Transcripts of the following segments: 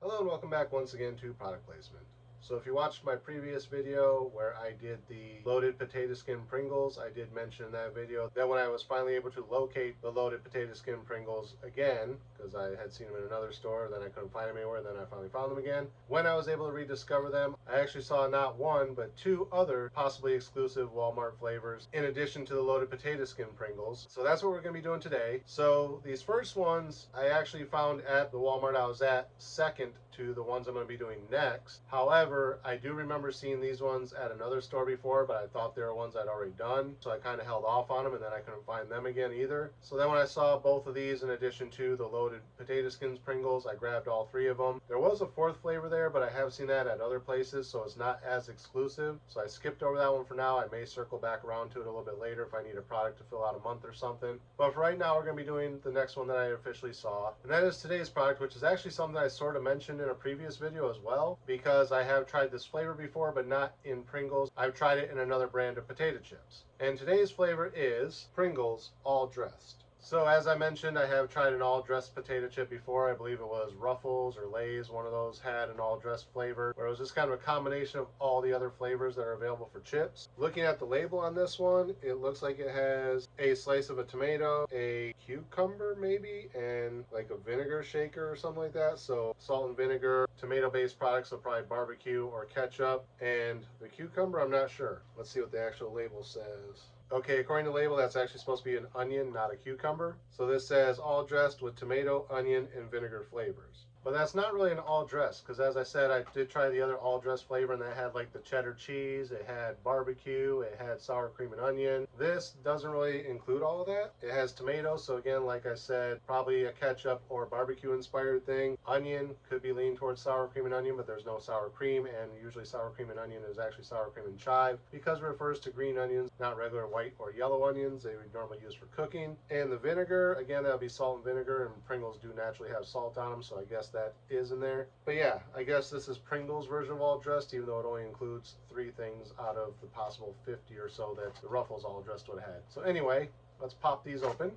Hello and welcome back once again to product placement. So if you watched my previous video where I did the loaded potato skin Pringles, I did mention in that video that when I was finally able to locate the loaded potato skin Pringles again, because I had seen them in another store, then I couldn't find them anywhere, then I finally found them again. When I was able to rediscover them, I actually saw not one, but two other possibly exclusive Walmart flavors in addition to the loaded potato skin Pringles. So that's what we're going to be doing today. So these first ones I actually found at the Walmart I was at second to the ones I'm going to be doing next. However, I do remember seeing these ones at another store before, but I thought they were ones I'd already done, so I kind of held off on them, and then I couldn't find them again either. So then when I saw both of these in addition to the loaded potato skins Pringles, I grabbed all three of them. There was a fourth flavor there, but I have seen that at other places, so it's not as exclusive. So I skipped over that one for now. I may circle back around to it a little bit later if I need a product to fill out a month or something. But for right now, we're going to be doing the next one that I officially saw, and that is today's product, which is actually something I sort of mentioned in a previous video as well, because I have tried this flavor before, but not in Pringles. I've tried it in another brand of potato chips. And today's flavor is Pringles All Dressed. So as I mentioned, I have tried an all-dressed potato chip before. I believe it was Ruffles or Lay's. One of those had an all-dressed flavor, where it was just kind of a combination of all the other flavors that are available for chips. Looking at the label on this one, it looks like it has a slice of a tomato, a cucumber maybe, and like a vinegar shaker or something like that. So salt and vinegar, tomato-based products, so probably barbecue or ketchup. And the cucumber, I'm not sure. Let's see what the actual label says. Okay, according to the label, that's actually supposed to be an onion, not a cucumber. So this says all dressed with tomato, onion, and vinegar flavors. But that's not really an all dressed, because as I said, I did try the other all dressed flavor, and that had like the cheddar cheese, it had barbecue, it had sour cream and onion. This doesn't really include all of that. It has tomato, so again, like I said, probably a ketchup or barbecue inspired thing. Onion could be leaning towards sour cream and onion, but there's no sour cream, and usually sour cream and onion is actually sour cream and chive, because it refers to green onions, not regular white or yellow onions they would normally use for cooking. And the vinegar, again, that would be salt and vinegar, and Pringles do naturally have salt on them, so I guess that is in there. But yeah, I guess this is Pringles version of all dressed, even though it only includes 3 things out of the possible 50 or so that the Ruffles all dressed would have had. So anyway, let's pop these open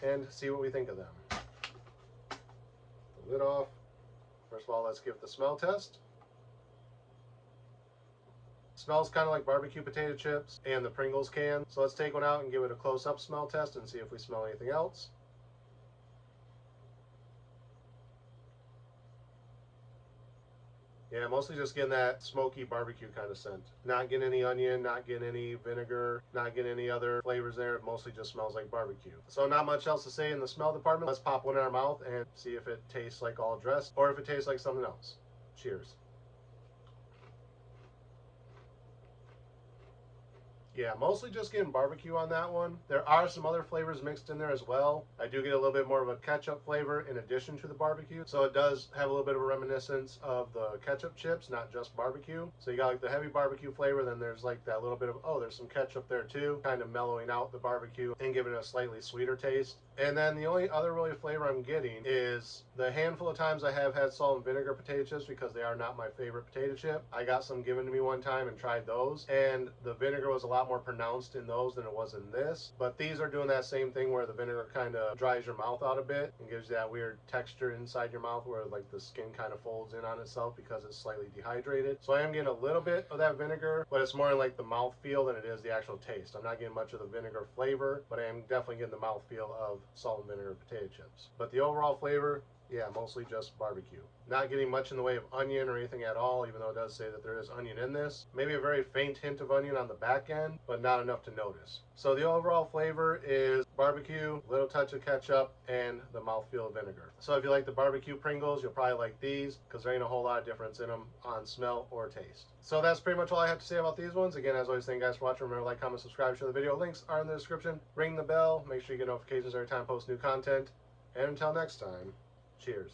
and see what we think of them. The lid off. First of all, let's give it the smell test. Smells kind of like barbecue potato chips and the Pringles can. So let's take one out and give it a close-up smell test and see if we smell anything else. Yeah, mostly just getting that smoky barbecue kind of scent. Not getting any onion, not getting any vinegar, not getting any other flavors there. It mostly just smells like barbecue. So not much else to say in the smell department. Let's pop one in our mouth and see if it tastes like all dressed or if it tastes like something else. Cheers. Yeah, mostly just getting barbecue on that one. There are some other flavors mixed in there as well. I do get a little bit more of a ketchup flavor in addition to the barbecue. So it does have a little bit of a reminiscence of the ketchup chips, not just barbecue. So you got like the heavy barbecue flavor, then there's like that little bit of, oh, there's some ketchup there too, kind of mellowing out the barbecue and giving it a slightly sweeter taste. And then the only other really flavor I'm getting is the handful of times I have had salt and vinegar potato chips, because they are not my favorite potato chip. I got some given to me one time and tried those, and the vinegar was a lot more pronounced in those than it was in this. But these are doing that same thing where the vinegar kind of dries your mouth out a bit and gives you that weird texture inside your mouth where like the skin kind of folds in on itself because it's slightly dehydrated. So I am getting a little bit of that vinegar, but it's more in like the mouth feel than it is the actual taste. I'm not getting much of the vinegar flavor, but I am definitely getting the mouth feel of salt and vinegar potato chips. But the overall flavor, yeah, mostly just barbecue. Not getting much in the way of onion or anything at all, even though it does say that there is onion in this. Maybe a very faint hint of onion on the back end, but not enough to notice. So the overall flavor is barbecue, a little touch of ketchup, and the mouthfeel of vinegar. So if you like the barbecue Pringles, you'll probably like these, because there ain't a whole lot of difference in them on smell or taste. So that's pretty much all I have to say about these ones. Again, as always, thank you guys for watching. Remember to like, comment, subscribe, share the video. Links are in the description. Ring the bell. Make sure you get notifications every time I post new content. And until next time, cheers.